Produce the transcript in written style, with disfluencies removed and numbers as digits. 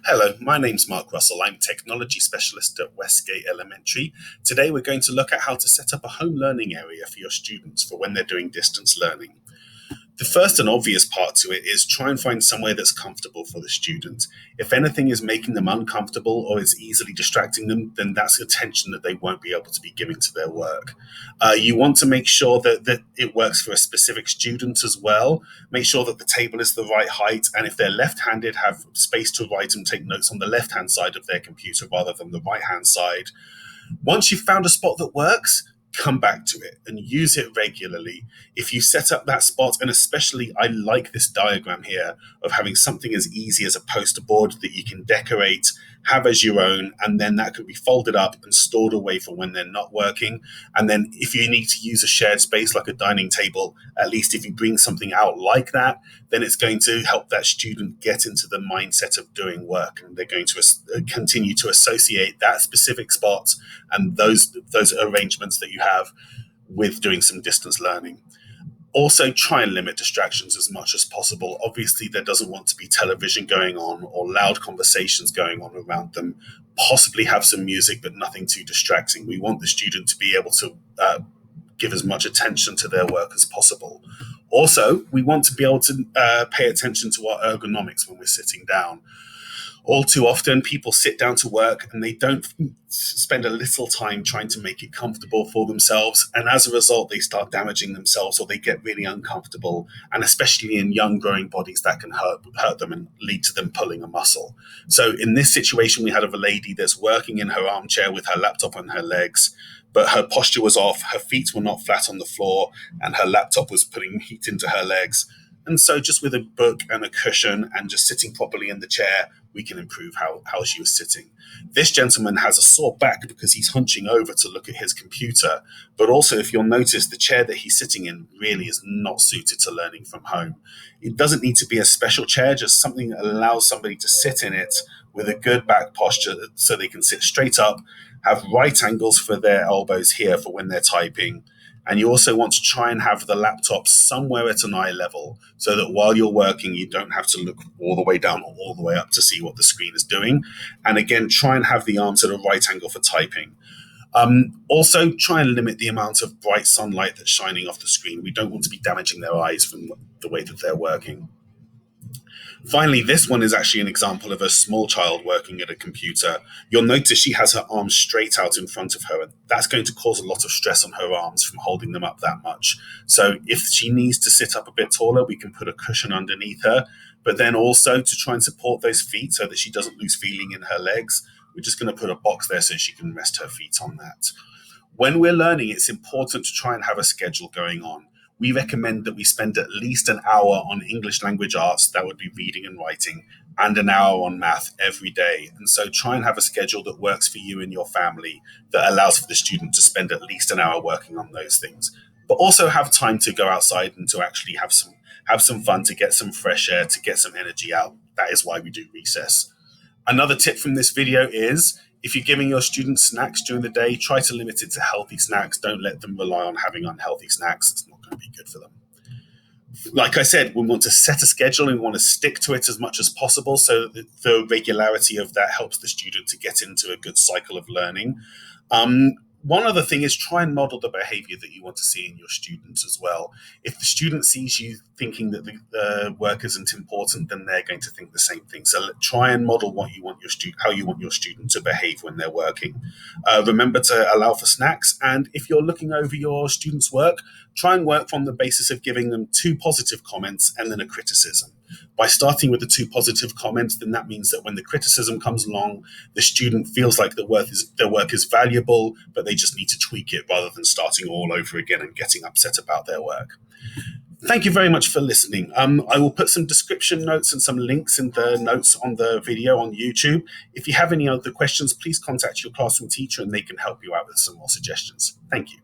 Hello, my name's Mark Russell. I'm Technology Specialist at Westgate Elementary. Today we're going to look at how to set up a home learning area for your students for when they're doing distance learning. The first and obvious part to it is try and find somewhere that's comfortable for the student. If anything is making them uncomfortable or is easily distracting them, then that's attention that they won't be able to be giving to their work. You want to make sure that it works for a specific student as well. Make sure that the table is the right height, and if they're left-handed, have space to write and take notes on the left-hand side of their computer rather than the right-hand side. Once you've found a spot that works, come back to it and use it regularly. If you set up that spot, and especially I like this diagram here of having something as easy as a poster board that you can decorate, have as your own, and then that could be folded up and stored away for when they're not working. And then if you need to use a shared space like a dining table, at least if you bring something out like that, then it's going to help that student get into the mindset of doing work, and they're going to continue to associate that specific spot and those arrangements that you have with doing some distance learning. Also, try and limit distractions as much as possible. Obviously, there doesn't want to be television going on or loud conversations going on around them. Possibly have some music, but nothing too distracting. We want the student to be able to give as much attention to their work as possible. Also, we want to be able to pay attention to our ergonomics when we're sitting down. All too often, people sit down to work and they don't spend a little time trying to make it comfortable for themselves. And as a result, they start damaging themselves or they get really uncomfortable. And especially in young growing bodies, that can hurt them and lead to them pulling a muscle. So in this situation, we had a lady that's working in her armchair with her laptop on her legs, but her posture was off, her feet were not flat on the floor, and her laptop was putting heat into her legs. And so just with a book and a cushion and just sitting properly in the chair, we can improve how she was sitting. This gentleman has a sore back because he's hunching over to look at his computer. But also, if you'll notice, the chair that he's sitting in really is not suited to learning from home. It doesn't need to be a special chair, just something that allows somebody to sit in it with a good back posture so they can sit straight up, have right angles for their elbows here for when they're typing. And you also want to try and have the laptop somewhere at an eye level so that while you're working, you don't have to look all the way down or all the way up to see what the screen is doing. And again, try and have the arms at a right angle for typing. Also, try and limit the amount of bright sunlight that's shining off the screen. We don't want to be damaging their eyes from the way that they're working. Finally, this one is actually an example of a small child working at a computer. You'll notice she has her arms straight out in front of her, and that's going to cause a lot of stress on her arms from holding them up that much. So if she needs to sit up a bit taller, we can put a cushion underneath her, but then also to try and support those feet so that she doesn't lose feeling in her legs, we're just going to put a box there so she can rest her feet on that. When we're learning, it's important to try and have a schedule going on. We recommend that we spend at least an hour on English language arts, that would be reading and writing, and an hour on math every day. And so try and have a schedule that works for you and your family that allows for the student to spend at least an hour working on those things. But also have time to go outside and to actually have some fun, to get some fresh air, to get some energy out. That is why we do recess. Another tip from this video is, if you're giving your students snacks during the day, try to limit it to healthy snacks. Don't let them rely on having unhealthy snacks. It's not going to be good for them. Like I said, we want to set a schedule and we want to stick to it as much as possible so that the regularity of that helps the student to get into a good cycle of learning. One other thing is try and model the behavior that you want to see in your students as well. If the student sees you thinking that the work isn't important, then they're going to think the same thing. So try and model what you want how you want your student to behave when they're working. Remember to allow for snacks. And if you're looking over your students' work, try and work from the basis of giving them 2 positive comments and then a criticism. By starting with the 2 positive comments, then that means that when the criticism comes along, the student feels like their work is valuable, but they just need to tweak it rather than starting all over again and getting upset about their work. Thank you very much for listening. I will put some description notes and some links in the notes on the video on YouTube. If you have any other questions, please contact your classroom teacher and they can help you out with some more suggestions. Thank you.